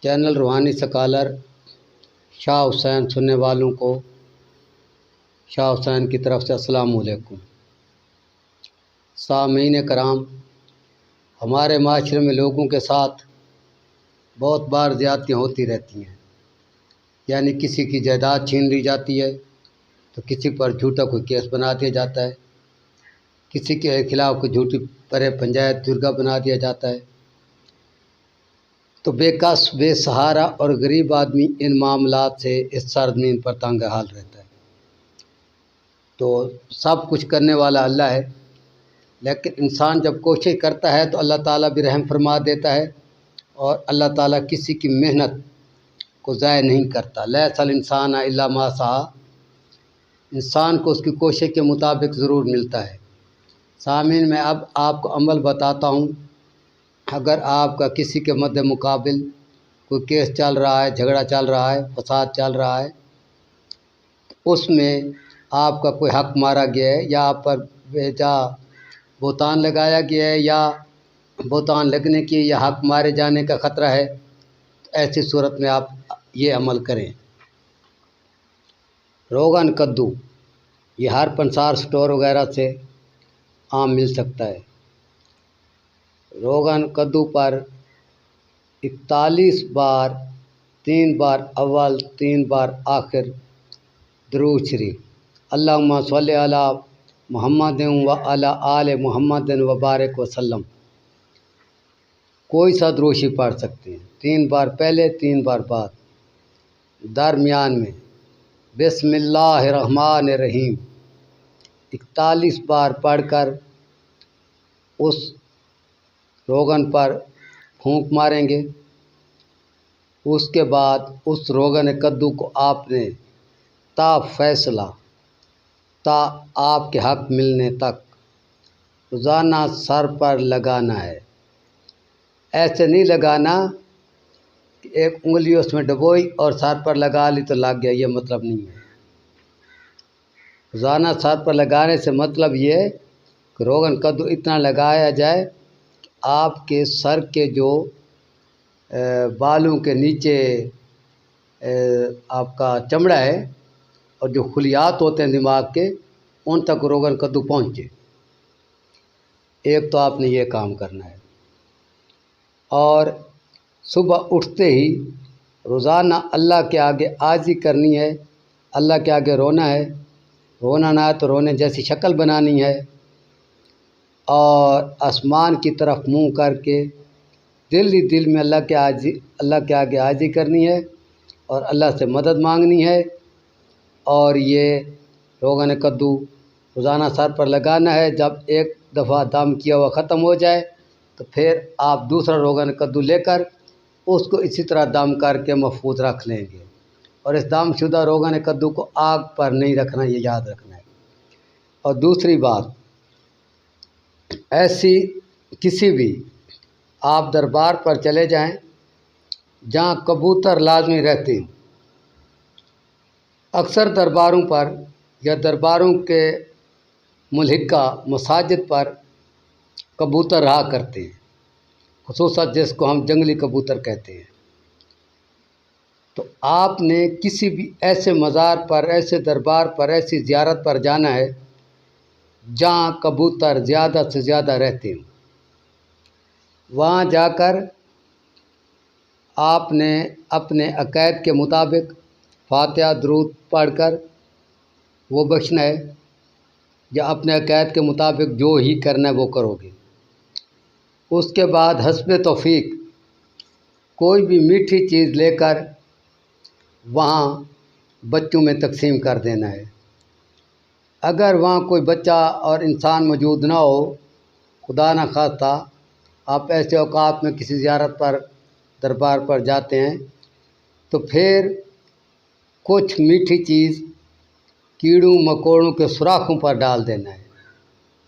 Channel روحانی scholar شاہ حسین سننے والوں کو شاہ حسین کی طرف سے السلام علیکم۔ سامعین کرام، ہمارے معاشرے میں لوگوں کے ساتھ بہت بار زیادتیاں ہوتی رہتی ہیں، یعنی کسی کی جائیداد چھین لی جاتی ہے تو کسی پر جھوٹا کوئی کیس بنا دیا جاتا ہے، کسی کے خلاف کوئی جھوٹی پرے پنجایت جرگہ بنا دیا جاتا ہے، تو بے کس بے سہارا اور غریب آدمی ان معاملات سے اس سرزمین پر تنگ حال رہتا ہے۔ تو سب کچھ کرنے والا اللہ ہے، لیکن انسان جب کوشش کرتا ہے تو اللہ تعالیٰ بھی رحم فرما دیتا ہے، اور اللہ تعالیٰ کسی کی محنت کو ضائع نہیں کرتا۔ لیس الانسان الا ما سعی، انسان کو اس کی کوشش کے مطابق ضرور ملتا ہے۔ سامعین، میں اب آپ کو عمل بتاتا ہوں۔ اگر آپ کا کسی کے مد مقابل کوئی کیس چل رہا ہے، جھگڑا چل رہا ہے، فساد چل رہا ہے، تو اس میں آپ کا کوئی حق مارا گیا ہے یا آپ پر بیجا بہتان لگایا گیا ہے یا بہتان لگنے کی یا حق مارے جانے کا خطرہ ہے، تو ایسی صورت میں آپ یہ عمل کریں۔ روغن کدو یہ ہر پنسار سٹور وغیرہ سے عام مل سکتا ہے۔ روغن کدو پر 41 بار 3 بار اول 3 بار آخر درود شریف، اللہم صلی علی محمد و علی آل محمد و بارک وسلم، کوئی سا دروشی پڑھ سکتے ہیں، 3 بار پہلے 3 بار بعد۔ درمیان میں بسم اللہ الرحمن الرحیم 41 بار پڑھ کر اس روغن پر پھونک ماریں گے۔ اس کے بعد اس روغن کدو کو آپ نے تا فیصلہ، تا آپ کے حق ملنے تک روزانہ سر پر لگانا ہے۔ ایسے نہیں لگانا کہ ایک انگلی اس میں ڈبوئی اور سر پر لگا لی تو لگ گیا، یہ مطلب نہیں ہے۔ روزانہ سر پر لگانے سے مطلب یہ ہے کہ روغن کدو اتنا لگایا جائے کہ آپ کے سر کے جو بالوں کے نیچے آپ کا چمڑا ہے اور جو خلیات ہوتے ہیں دماغ کے، ان تک روغن کدو پہنچے۔ ایک تو آپ نے یہ کام کرنا ہے، اور صبح اٹھتے ہی روزانہ اللہ کے آگے عاجزی کرنی ہے، اللہ کے آگے رونا ہے، رونا نہ تو رونے جیسی شکل بنانی ہے، اور آسمان کی طرف منہ کر کے دل ہی دل میں اللہ کے آگے عاجزی کرنی ہے اور اللہ سے مدد مانگنی ہے۔ اور یہ روغن کدو روزانہ سر پر لگانا ہے۔ جب ایک دفعہ دم کیا ہوا ختم ہو جائے تو پھر آپ دوسرا روغن کدو لے کر اس کو اسی طرح دم کر کے محفوظ رکھ لیں گے، اور اس دم شدہ روغن کدو کو آگ پر نہیں رکھنا، یہ یاد رکھنا ہے۔ اور دوسری بات، ایسی کسی بھی آپ دربار پر چلے جائیں جہاں کبوتر لازمی رہتے ہیں، اکثر درباروں پر یا درباروں کے ملحقہ مساجد پر کبوتر رہا کرتے ہیں، خصوصاً جس کو ہم جنگلی کبوتر کہتے ہیں۔ تو آپ نے کسی بھی ایسے مزار پر، ایسے دربار پر، ایسی زیارت پر جانا ہے جہاں کبوتر زیادہ سے زیادہ رہتے ہیں۔ وہاں جا کر آپ نے اپنے عقائد کے مطابق فاتحہ درود پڑھ کر وہ بخشنا ہے، یا اپنے عقائد کے مطابق جو ہی کرنا ہے وہ کرو گے۔ اس کے بعد حسب توفیق کوئی بھی میٹھی چیز لے کر وہاں بچوں میں تقسیم کر دینا ہے۔ اگر وہاں کوئی بچہ اور انسان موجود نہ ہو، خدا نہ خواستہ آپ ایسے اوقات میں کسی زیارت پر دربار پر جاتے ہیں، تو پھر کچھ میٹھی چیز کیڑوں مکوڑوں کے سوراخوں پر ڈال دینا ہے،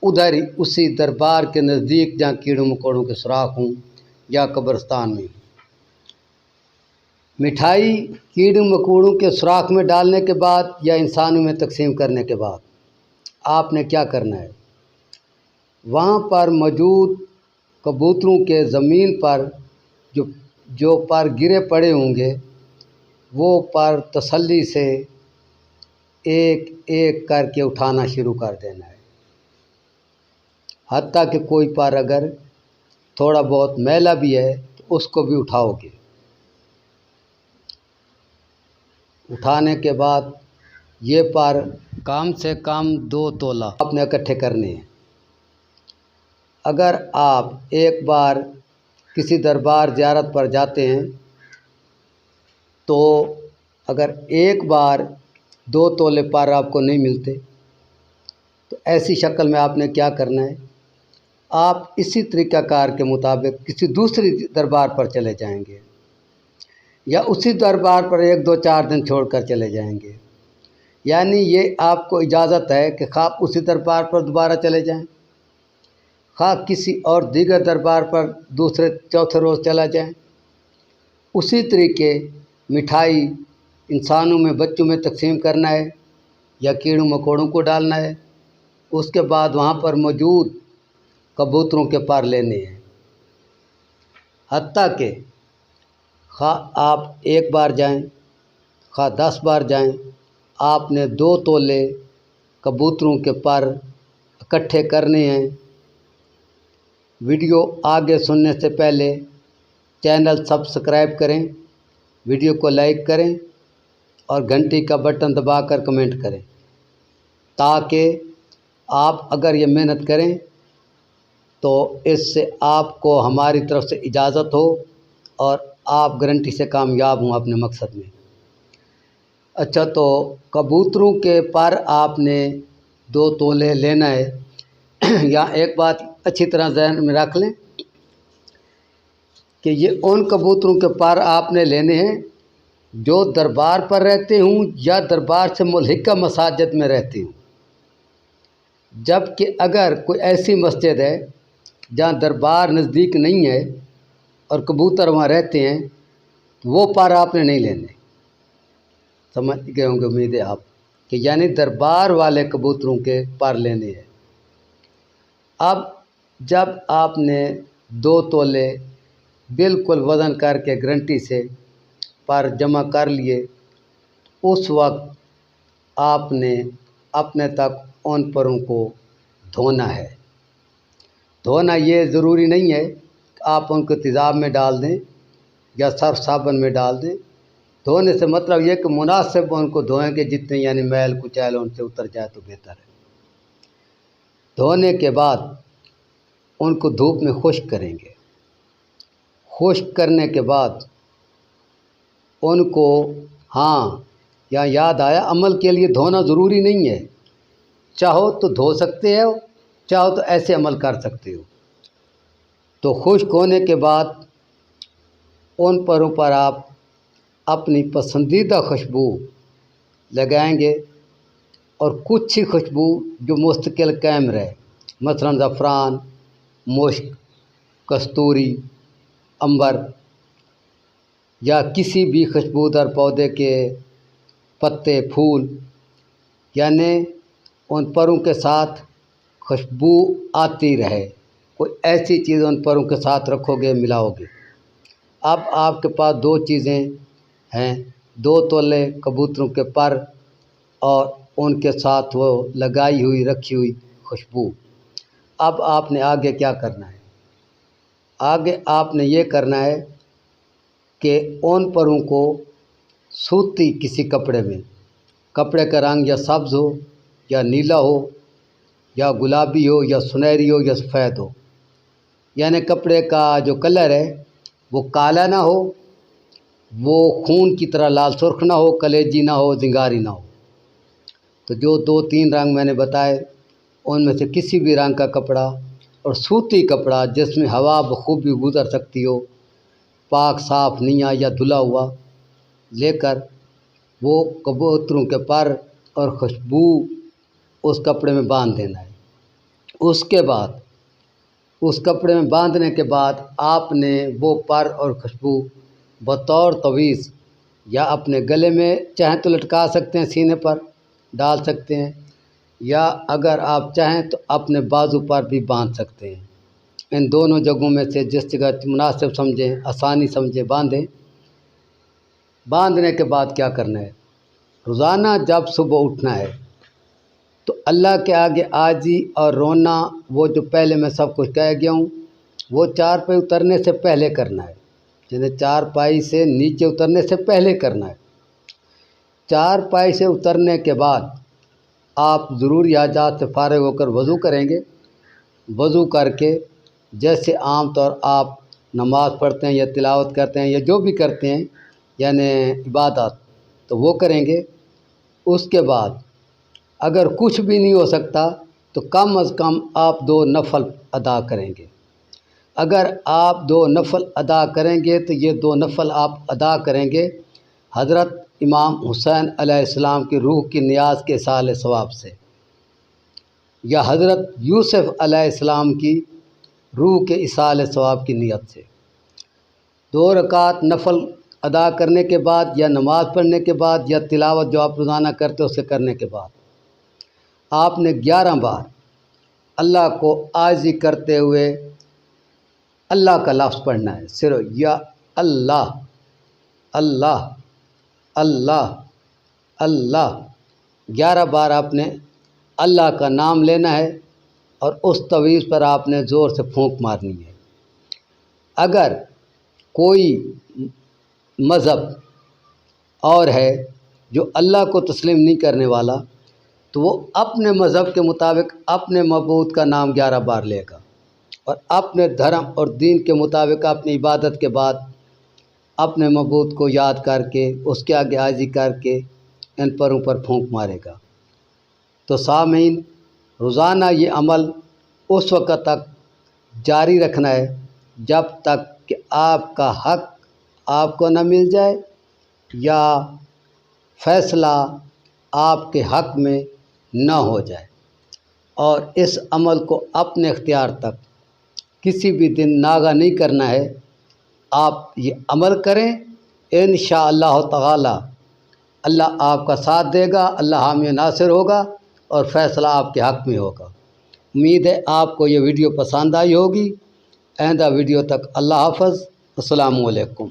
ادھر ہی اسی دربار کے نزدیک جہاں کیڑوں مکوڑوں کے سوراخ ہوں یا قبرستان میں۔ مٹھائی کیڑوں مکوڑوں کے سوراخ میں ڈالنے کے بعد یا انسانوں میں تقسیم کرنے کے بعد آپ نے کیا کرنا ہے، وہاں پر موجود کبوتروں کے زمین پر جو جو پر گرے پڑے ہوں گے وہ پر تسلی سے ایک ایک کر کے اٹھانا شروع کر دینا ہے، حتیٰ کہ کوئی پر اگر تھوڑا بہت میلا بھی ہے تو اس کو بھی اٹھاؤ گے۔ اٹھانے کے بعد یہ پر کم سے کم 2 تولہ آپ نے اکٹھے کرنے ہیں۔ اگر آپ ایک بار کسی دربار زیارت پر جاتے ہیں تو اگر ایک بار 2 تولے پر آپ کو نہیں ملتے تو ایسی شکل میں آپ نے کیا کرنا ہے، آپ اسی طریقہ کار کے مطابق کسی دوسری دربار پر چلے جائیں گے، یا اسی دربار پر 1 2 4 دن چھوڑ کر چلے جائیں گے۔ یعنی یہ آپ کو اجازت ہے کہ خواہ اسی دربار پر دوبارہ چلے جائیں، خواہ کسی اور دیگر دربار پر دوسرے چوتھے روز چلا جائیں۔ اسی طریقے مٹھائی انسانوں میں بچوں میں تقسیم کرنا ہے یا کیڑوں مکوڑوں کو ڈالنا ہے، اس کے بعد وہاں پر موجود کبوتروں کے پر لینے ہیں، حتیٰ کہ خواہ آپ 1 بار جائیں خواہ 10 بار جائیں، آپ نے 2 تولے کبوتروں کے پر اکٹھے کرنے ہیں۔ ویڈیو آگے سننے سے پہلے چینل سبسکرائب کریں، ویڈیو کو لائک کریں اور گھنٹی کا بٹن دبا کر کمنٹ کریں، تاکہ آپ اگر یہ محنت کریں تو اس سے آپ کو ہماری طرف سے اجازت ہو اور آپ گارنٹی سے کامیاب ہوں اپنے مقصد میں۔ اچھا، تو کبوتروں کے پر آپ نے 2 تولے لینا ہے۔ یا ایک بات اچھی طرح ذہن میں رکھ لیں کہ یہ ان کبوتروں کے پر آپ نے لینے ہیں جو دربار پر رہتے ہوں یا دربار سے ملحقہ مساجد میں رہتے ہوں۔ جبکہ اگر کوئی ایسی مسجد ہے جہاں دربار نزدیک نہیں ہے اور کبوتر وہاں رہتے ہیں تو وہ پر آپ نے نہیں لینے۔ سمجھ گئے ہوں گے امید ہے آپ کہ یعنی دربار والے کبوتروں کے پر لینے ہیں۔ اب جب آپ نے 2 تولے بالکل وزن کر کے گارنٹی سے پر جمع کر لیے، اس وقت آپ نے اپنے تک ان پروں کو دھونا ہے۔ دھونا یہ ضروری نہیں ہے کہ آپ ان کو تیزاب میں ڈال دیں یا سرف صابن میں ڈال دیں۔ دھونے سے مطلب یہ کہ مناسب ان کو دھوئیں گے، جتنے یعنی میل کچیل ان سے اتر جائے تو بہتر ہے۔ دھونے کے بعد ان کو دھوپ میں خشک کریں گے۔ خشک کرنے کے بعد ان کو یاد آیا، عمل کے لیے دھونا ضروری نہیں ہے، چاہو تو دھو سکتے ہو، چاہو تو ایسے عمل کر سکتے ہو۔ تو خشک ہونے کے بعد ان پروں پر آپ اپنی پسندیدہ خوشبو لگائیں گے، اور کچھ ہی خوشبو جو مستقل قائم رہے، مثلا زعفران، مشک، کستوری، عنبر یا کسی بھی خوشبودار پودے کے پتے، پھول، یعنی ان پروں کے ساتھ خوشبو آتی رہے، کوئی ایسی چیز ان پروں کے ساتھ رکھو گے، ملاؤ گے۔ اب آپ کے پاس 2 چیزیں ہیں، 2 تولے کبوتروں کے پر اور ان کے ساتھ وہ لگائی ہوئی رکھی ہوئی خوشبو۔ اب آپ نے آگے کیا کرنا ہے؟ آگے آپ نے یہ کرنا ہے کہ ان پروں کو سوتی کسی کپڑے میں، کپڑے کا رنگ یا سبز ہو یا نیلا ہو یا گلابی ہو یا سنہری ہو یا سفید ہو، یعنی کپڑے کا جو کلر ہے وہ کالا نہ ہو، وہ خون کی طرح لال سرخ نہ ہو، کلیجی نہ ہو، زنگاری نہ ہو۔ تو جو 2-3 رنگ میں نے بتائے ان میں سے کسی بھی رنگ کا کپڑا، اور سوتی کپڑا جس میں ہوا بخوبی گزر سکتی ہو، پاک صاف نیا یا دھلا ہوا، لے کر وہ کبوتروں کے پر اور خوشبو اس کپڑے میں باندھ دینا ہے۔ اس کے بعد اس کپڑے میں باندھنے کے بعد آپ نے وہ پر اور خوشبو بطور تویز یا اپنے گلے میں چاہیں تو لٹکا سکتے ہیں، سینے پر ڈال سکتے ہیں، یا اگر آپ چاہیں تو اپنے بازو پر بھی باندھ سکتے ہیں۔ ان دونوں جگہوں میں سے جس جگہ مناسب سمجھیں، آسانی سمجھیں، باندھیں۔ باندھنے کے بعد کیا کرنا ہے؟ روزانہ جب صبح اٹھنا ہے تو اللہ کے آگے عاجزی اور رونا، وہ جو پہلے میں سب کچھ کہہ گیا ہوں، وہ چارپائی اترنے سے پہلے کرنا ہے، یعنی چارپائی سے نیچے اترنے سے پہلے کرنا ہے۔ چارپائی سے اترنے کے بعد آپ ضروری حاجات سے فارغ ہو کر وضو کریں گے۔ وضو کر کے جیسے عام طور آپ نماز پڑھتے ہیں یا تلاوت کرتے ہیں یا جو بھی کرتے ہیں یعنی عبادات، تو وہ کریں گے۔ اس کے بعد اگر کچھ بھی نہیں ہو سکتا تو کم از کم آپ 2 نفل ادا کریں گے۔ اگر آپ 2 نفل ادا کریں گے تو یہ 2 نفل آپ ادا کریں گے حضرت امام حسین علیہ السلام کی روح کی نیاز کے اصال ثواب سے، یا حضرت یوسف علیہ السلام کی روح کے اصال ثواب کی نیت سے۔ 2 رکعت نفل ادا کرنے کے بعد یا نماز پڑھنے کے بعد یا تلاوت جو آپ روزانہ کرتے ہو اسے کرنے کے بعد آپ نے 11 بار اللہ کو عاجزی کرتے ہوئے اللہ کا لفظ پڑھنا ہے، صرف یا اللہ اللہ اللہ اللہ 11 بار آپ نے اللہ کا نام لینا ہے اور اس تویز پر آپ نے زور سے پھونک مارنی ہے۔ اگر کوئی مذہب اور ہے جو اللہ کو تسلیم نہیں کرنے والا تو وہ اپنے مذہب کے مطابق اپنے معبود کا نام 11 بار لے گا، اور اپنے دھرم اور دین کے مطابق اپنی عبادت کے بعد اپنے معبود کو یاد کر کے اس کے آگے عاجزی کر کے ان پروں پر پھونک مارے گا۔ تو سامعین، روزانہ یہ عمل اس وقت تک جاری رکھنا ہے جب تک کہ آپ کا حق آپ کو نہ مل جائے یا فیصلہ آپ کے حق میں نہ ہو جائے، اور اس عمل کو اپنے اختیار تک کسی بھی دن ناغہ نہیں کرنا ہے۔ آپ یہ عمل کریں، انشاءاللہ تعالی اللہ آپ کا ساتھ دے گا، اللہ حامی ناصر ہوگا اور فیصلہ آپ کے حق میں ہوگا۔ امید ہے آپ کو یہ ویڈیو پسند آئی ہوگی۔ آئندہ ویڈیو تک اللہ حافظ، السلام علیکم۔